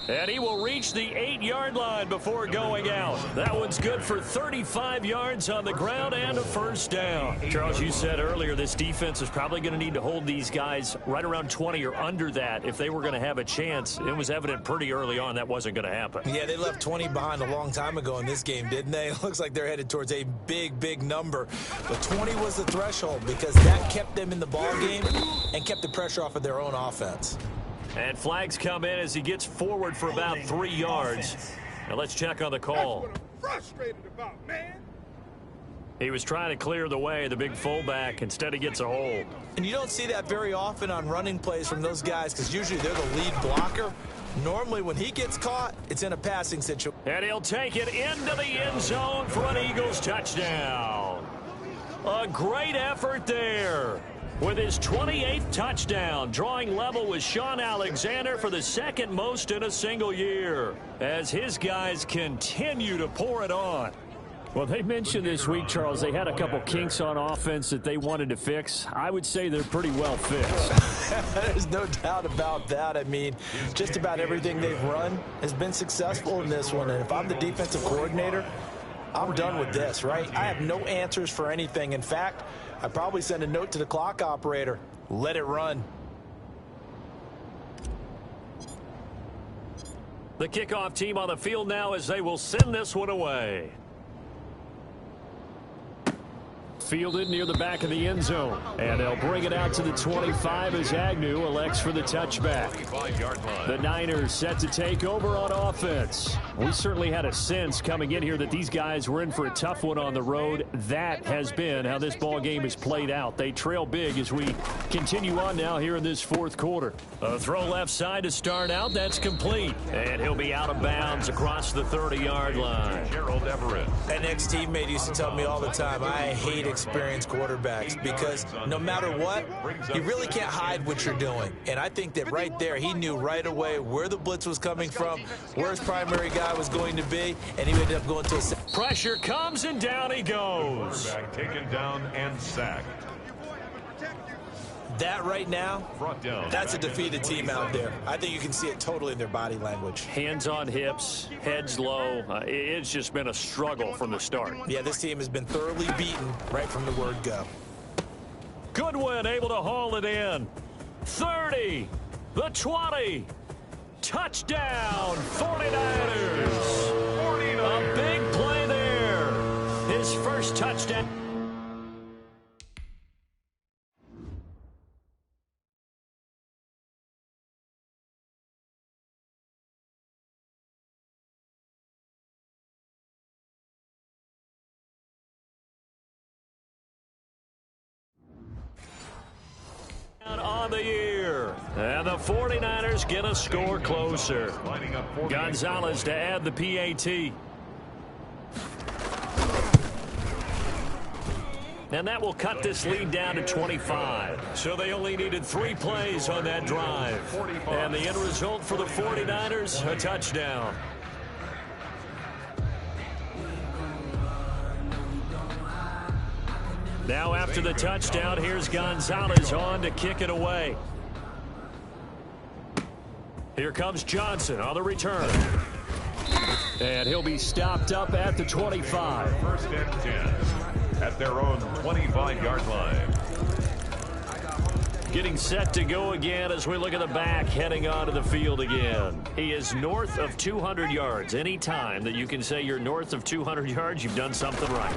And he will reach the 8-yard line before going out. That one's good for 35 yards on the ground and a first down. Charles, you said earlier this defense is probably going to need to hold these guys right around 20 or under that if they were going to have a chance. It was evident pretty early on that wasn't going to happen. Yeah, they left 20 behind a long time ago in this game, didn't they? It looks like they're headed towards a big, big number. But 20 was the threshold because that kept them in the ball game and kept the pressure off of their own offense. And flags come in as he gets forward for about 3 yards. Now let's check on the call. That's what I'm frustrated about, man. He was trying to clear the way, the big fullback. Instead, he gets a hold. And you don't see that very often on running plays from those guys because usually they're the lead blocker. Normally, when he gets caught, it's in a passing situation. And he'll take it into the end zone for an Eagles touchdown. A great effort there. With his 28th touchdown, drawing level with Sean Alexander for the 2nd most in a single year, as his guys continue to pour it on. Well, they mentioned this week, Charles, they had a couple kinks on offense that they wanted to fix. I would say they're pretty well fixed. There's no doubt about that. I mean, just about everything they've run has been successful in this one. And if I'm the defensive coordinator, I'm done with this, right? I have no answers for anything. In fact, I'd probably send a note to the clock operator. Let it run. The kickoff team on the field now as they will send this one away. fielded near the back of the end zone. And they'll bring it out to the 25 as Agnew elects for the touchback. The Niners set to take over on offense. We certainly had a sense coming in here that these guys were in for a tough one on the road. That has been how this ball game has played out. They trail big as we continue on now here in this fourth quarter. A throw left side to start out. That's complete. And he'll be out of bounds across the 30-yard line. Gerald Everett. An ex-teammate used to tell me all the time, I hate experienced quarterbacks because no matter what, you really can't hide what you're doing. And I think that right there, he knew right away where the blitz was coming from, where his primary guy was going to be, and he ended up going to a... Pressure comes, and down he goes. Quarterback taken down and sacked. That right now, that's a defeated team out there. I think you can see it totally in their body language. Hands on hips, heads low. It's just been a struggle from the start. Yeah, this team has been thoroughly beaten right from the word go. Goodwin able to haul it in. 30, the 20. Touchdown, 49ers. A big play there. His first touchdown. On the year, and the 49ers get a score closer. Gonzalez to add the PAT. And that will cut this lead down to 25. So they only needed 3 plays on that drive. And the end result for the 49ers, a touchdown. Now after the touchdown, here's Gonzalez on to kick it away. Here comes Johnson on the return. And he'll be stopped up at the 25. First and 10 at their own 25-yard line. Getting set to go again as we look at the back heading onto the field again. He is north of 200 yards. Any time that you can say you're north of 200 yards, you've done something right.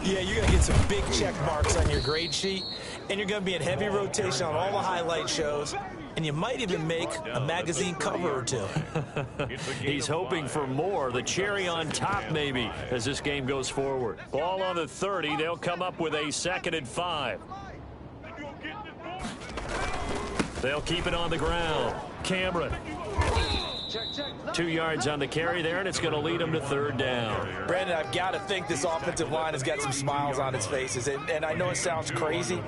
Yeah, you're going to get some big check marks on your grade sheet, and you're going to be in heavy rotation on all the highlight shows, and you might even make a magazine cover or two. He's hoping for more, the cherry on top maybe, as this game goes forward. Ball on the 30, they'll come up with a 2nd and 5. They'll keep it on the ground. Cameron. 2 yards on the carry there, and it's going to lead them to 3rd down. Brandon, I've got to think this offensive line has got some smiles on its faces. And I know it sounds crazy,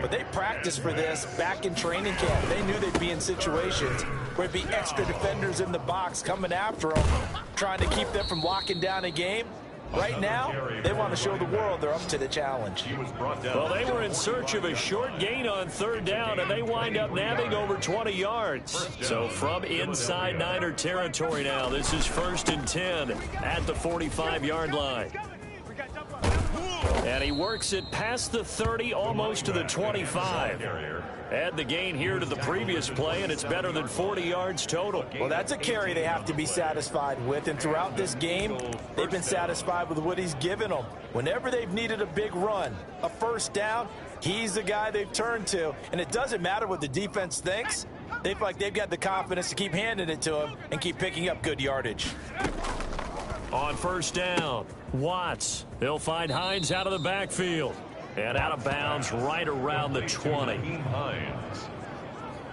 but they practiced for this back in training camp. They knew they'd be in situations where it'd be extra defenders in the box coming after them, trying to keep them from locking down a game. Right now, they want to show the world they're up to the challenge. Well, they were in search of a short gain on 3rd down, and they wind up nabbing over 20 yards. So from inside Niner territory now, this is 1st and 10 at the 45-yard line. And he works it past the 30, almost to the 25. Add the gain here to the previous play, and it's better than 40 yards total. Well, that's a carry they have to be satisfied with, and throughout this game, they've been satisfied with what he's given them. Whenever they've needed a big run, a 1st down, he's the guy they've turned to, and it doesn't matter what the defense thinks. They feel like they've got the confidence to keep handing it to him and keep picking up good yardage. On 1st down, Watts. They'll find Hines out of the backfield. And out of bounds right around the 20.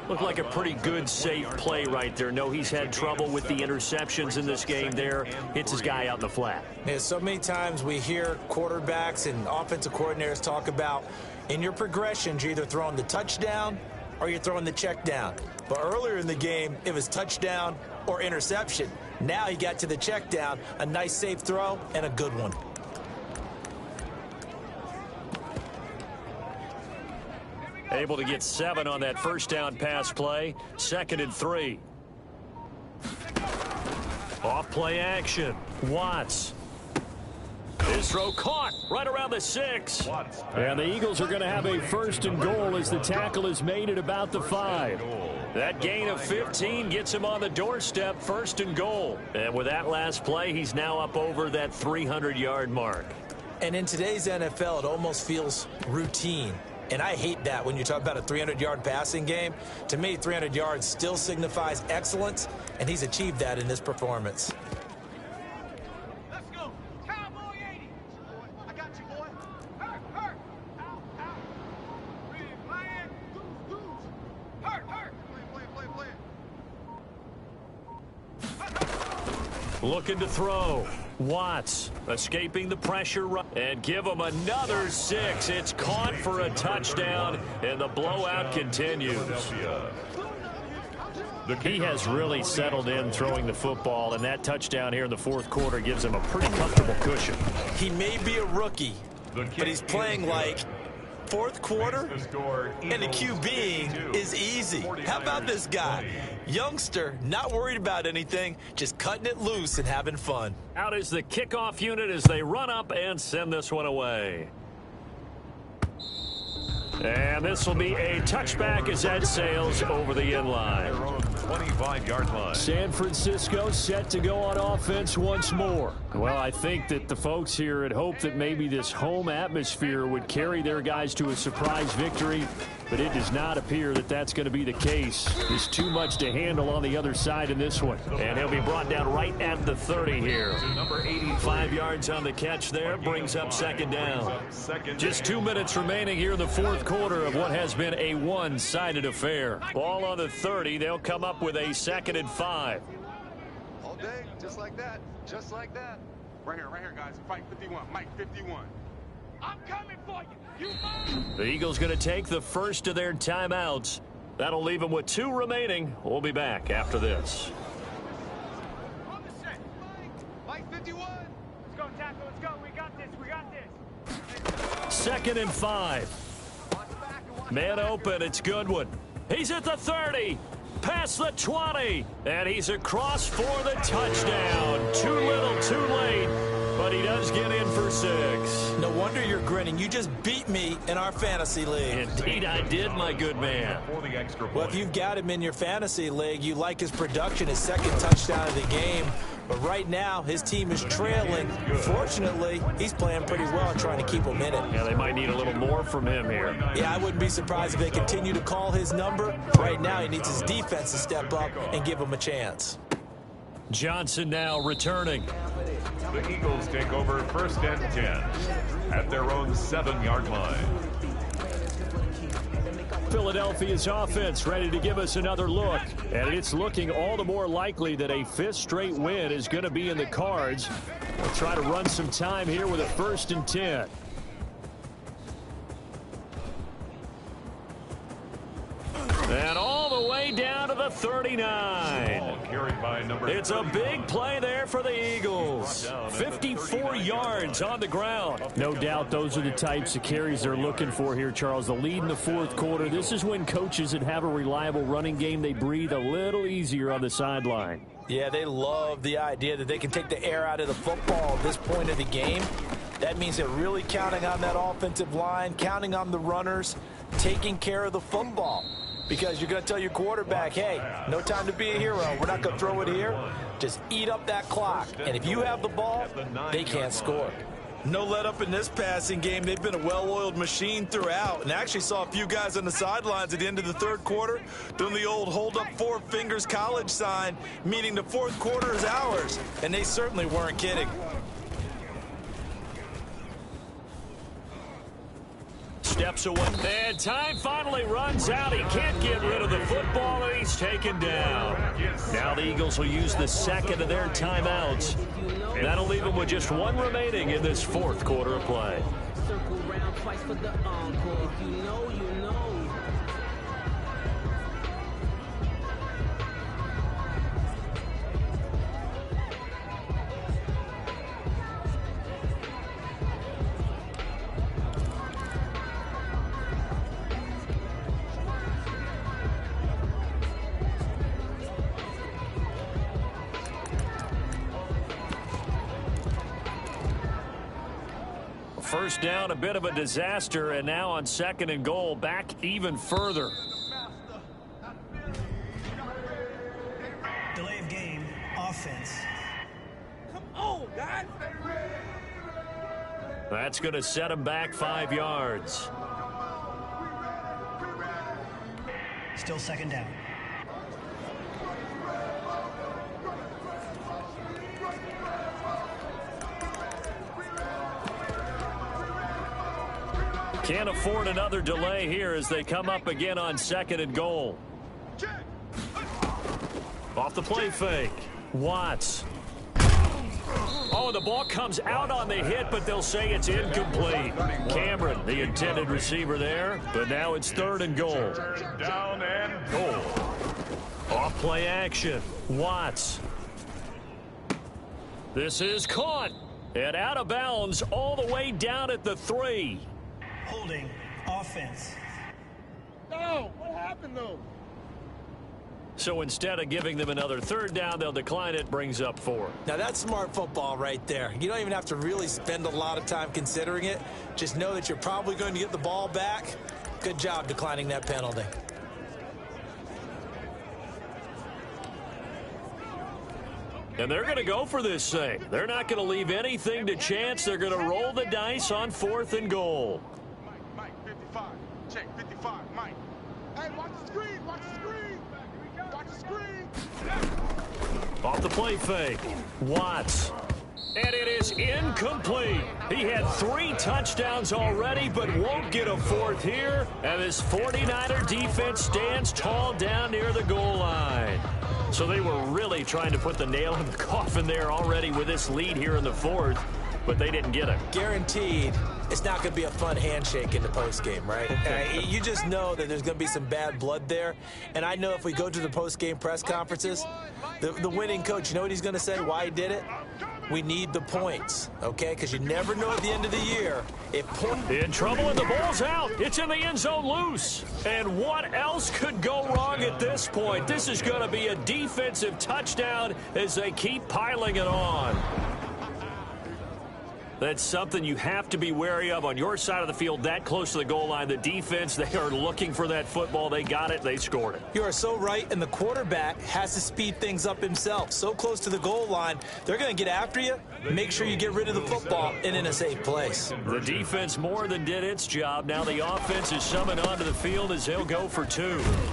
Looked like a pretty good, safe play right there. No, he's had trouble with the interceptions in this game there. Hits his guy out in the flat. Yeah, so many times we hear quarterbacks and offensive coordinators talk about in your progressions, you're either throwing the touchdown or you're throwing the check down. But earlier in the game, it was touchdown or interception. Now he got to the check down, a nice safe throw and a good one. Able to get 7 on that 1st down pass play. 2nd and 3. Off play action. Watts. His throw caught right around the 6. And the Eagles are going to have a 1st and goal as the tackle is made at about the 5. That gain of 15 gets him on the doorstep, 1st and goal. And with that last play, he's now up over that 300-yard mark. And in today's NFL, it almost feels routine. And I hate that when you talk about a 300-yard passing game. To me, 300 yards still signifies excellence, and he's achieved that in this performance. Let's go. Cowboy 80. I got you, boy. Hurt, hurt. Out, out. Playing. Goose. Hurt. Play. Looking to throw. Watts escaping the pressure and give him another 6. It's caught for a touchdown, and the blowout continues. He has really settled in throwing the football, and that touchdown here in the fourth quarter gives him a pretty comfortable cushion. He may be a rookie, but he's playing like fourth quarter, and the QB is easy. How about this guy? Youngster, not worried about anything, just cutting it loose and having fun. Out is the kickoff unit as they run up and send this one away. And this will be a touchback as that sails over the end line. 25-yard line. San Francisco set to go on offense once more. Well, I think that the folks here had hoped that maybe this home atmosphere would carry their guys to a surprise victory, but it does not appear that that's going to be the case. There's too much to handle on the other side in this one. And he'll be brought down right at the 30 here. 5 yards on the catch there, brings up second down. Just 2 minutes remaining here in the fourth quarter of what has been a one-sided affair. Ball on the 30, they'll come up with a 2nd and 5. All day, just like that. Just like that. Right here, guys. Fight 51. Mike 51. I'm coming for you. You move. The Eagles going to take the first of their timeouts. That'll leave them with 2 remaining. We'll be back after this. On the set. Mike 51. Let's go, tackle. Let's go. We got this. 2nd and 5. Man open, it's Goodwin. He's at the 30, past the 20, and he's across for the touchdown. Too little, too late, but he does get in for 6. No wonder you're grinning. You just beat me in our fantasy league. Indeed I did, my good man. Well, if you've got him in your fantasy league, you like his production, his 2nd touchdown of the game. But right now, his team is trailing. Fortunately, he's playing pretty well and trying to keep him in it. Yeah, they might need a little more from him here. Yeah, I wouldn't be surprised if they continue to call his number. Right now, he needs his defense to step up and give him a chance. Johnson now returning. The Eagles take over 1st and 10 at their own 7-yard line. Philadelphia's offense ready to give us another look, and it's looking all the more likely that a 5th straight win is going to be in the cards. We'll try to run some time here with a 1st and 10. And all the way down to the 39. It's a big play there for the Eagles. 54 yards on the ground. No doubt those are the types of carries they're looking for here, Charles. The lead in the fourth quarter. This is when coaches that have a reliable running game, they breathe a little easier on the sideline. Yeah, they love the idea that they can take the air out of the football at this point of the game. That means they're really counting on that offensive line, counting on the runners, taking care of the football. Because you're going to tell your quarterback, hey, no time to be a hero. We're not going to throw it here. Just eat up that clock. And if you have the ball, they can't score. No let up in this passing game. They've been a well-oiled machine throughout. And I actually saw a few guys on the sidelines at the end of the third quarter doing the old hold up 4 fingers college sign, meaning the fourth quarter is ours. And they certainly weren't kidding. Steps away. And time finally runs out. He can't get rid of the football, and he's taken down. Now the Eagles will use the 2nd of their timeouts. That'll leave them with just 1 remaining in this fourth quarter of play. Circle round twice for the encore. If you know, you know. First down, a bit of a disaster, and now on 2nd and goal, back even further. Delay of game, offense. Come on, guys. That's going to set him back 5 yards. Still second down. Can't afford another delay here as they come up again on 2nd and goal. Off the play fake. Watts. Oh, the ball comes out on the hit, but they'll say it's incomplete. Cameron, the intended receiver there, but now it's 3rd and goal. Down and goal. Off play action. Watts. This is caught. And out of bounds all the way down at the 3. Holding offense. No, what happened though? So instead of giving them another 3rd down, they'll decline it, brings up 4. Now, that's smart football right there. You don't even have to really spend a lot of time considering it. Just know that you're probably going to get the ball back. Good job declining that penalty. And they're going to go for this thing. They're not going to leave anything to chance. They're going to roll the dice on 4th and goal. Mike, 55. Check, 55, Mike. Hey, watch the screen, watch the screen. Watch the screen. Off the play fake. Watts. And it is incomplete. He had 3 touchdowns already, but won't get a 4th here. And this 49er defense stands tall down near the goal line. So they were really trying to put the nail in the coffin there already with this lead here in the 4th, but they didn't get it. Guaranteed it's not going to be a fun handshake in the postgame, right? You just know that there's going to be some bad blood there. And I know if we go to the postgame press conferences, the winning coach, you know what he's going to say, why he did it? We need the points, okay? Because you never know at the end of the year if in trouble and the ball's out. It's in the end zone loose. And what else could go wrong at this point? This is going to be a defensive touchdown as they keep piling it on. That's something you have to be wary of on your side of the field, that close to the goal line. The defense, they are looking for that football. They got it. They scored it. You are so right, and the quarterback has to speed things up himself. So close to the goal line, they're going to get after you. Make sure you get rid of the football and in a safe place. The defense more than did its job. Now the offense is summoned onto the field as they'll go for 2.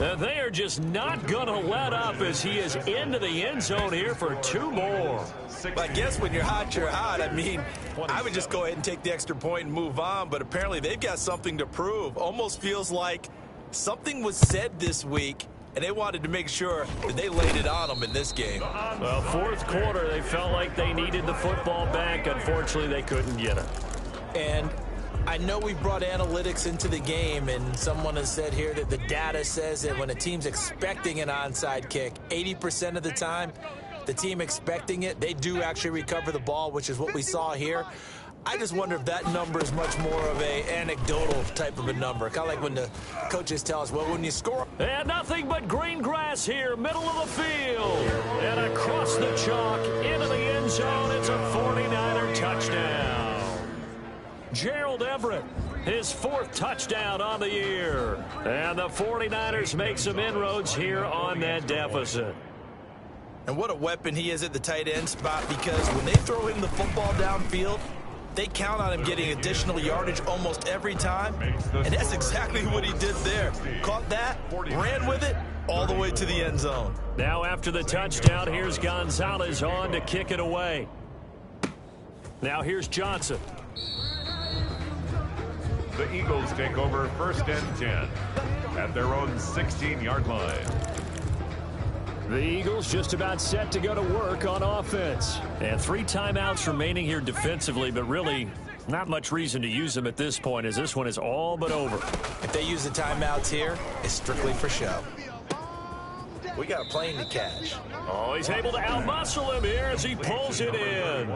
And they are just not going to let up as he is into the end zone here for 2 more. I guess when you're hot, you're hot. I mean, I would just go ahead and take the extra point and move on, but apparently they've got something to prove. Almost feels like something was said this week, and they wanted to make sure that they laid it on them in this game. Well, 4th quarter, they felt like they needed the football back. Unfortunately, they couldn't get it. And I know we brought analytics into the game, and someone has said here that the data says that when a team's expecting an onside kick, 80% of the time, the team expecting it, they do actually recover the ball, which is what we saw here. I just wonder if that number is much more of a anecdotal type of a number. Kind of like when the coaches tell us, well, when you score. And nothing but green grass here, middle of the field. And across the chalk, into the end zone, it's a 49er touchdown. Gerald Everett, his 4th touchdown on the year. And the 49ers make some inroads here on that deficit. And what a weapon he is at the tight end spot, because when they throw him the football downfield, they count on him getting additional yardage almost every time. And that's exactly what he did there. Caught that, ran with it, all the way to the end zone. Now after the touchdown, here's Gonzalez on to kick it away. Now here's Johnson. The Eagles take over 1st and 10 at their own 16-yard line. The Eagles just about set to go to work on offense. And 3 timeouts remaining here defensively, but really not much reason to use them at this point as this one is all but over. If they use the timeouts here, it's strictly for show. We got a plane to catch. Oh, he's able to outmuscle him here as he pulls it in.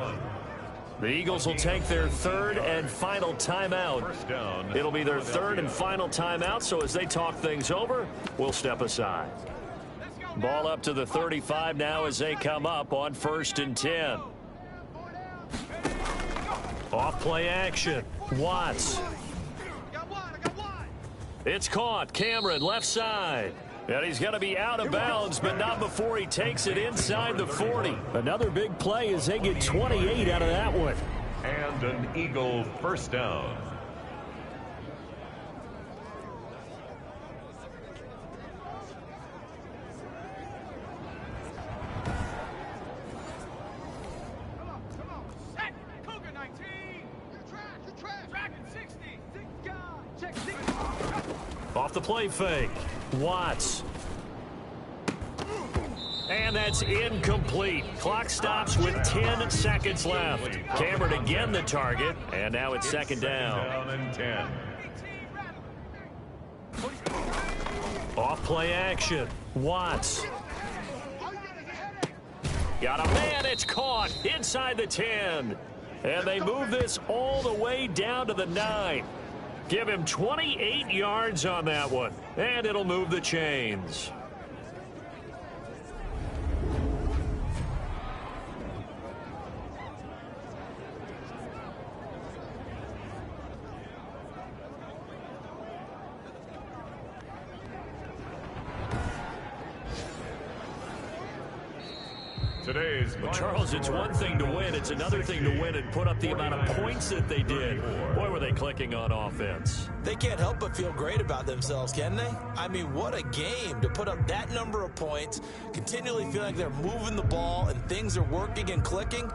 The Eagles will take their 3rd and final timeout. It'll be their 3rd and final timeout, so as they talk things over, we'll step aside. Ball up to the 35 now as they come up on 1st and 10. Off play action. Watts. It's caught. Cameron left side. And he's going to be out of bounds, but not before he takes it inside the 40. Another big play as they get 28 out of that one. And Golden Eagle first down. Off the play fake. Watts. And that's incomplete. Clock stops with 10 seconds left. Cameron again the target, and now it's second down. Down and 10. Off play action. Watts. Got a man, it's caught inside the 10. And they move this all the way down to the 9. Give him 28 yards on that one, and it'll move the chains. But Charles, it's one thing to win. It's another thing to win and put up the amount of points that they did. Boy, were they clicking on offense. They can't help but feel great about themselves, can they? I mean, what a game to put up that number of points, continually feel like they're moving the ball and things are working and clicking.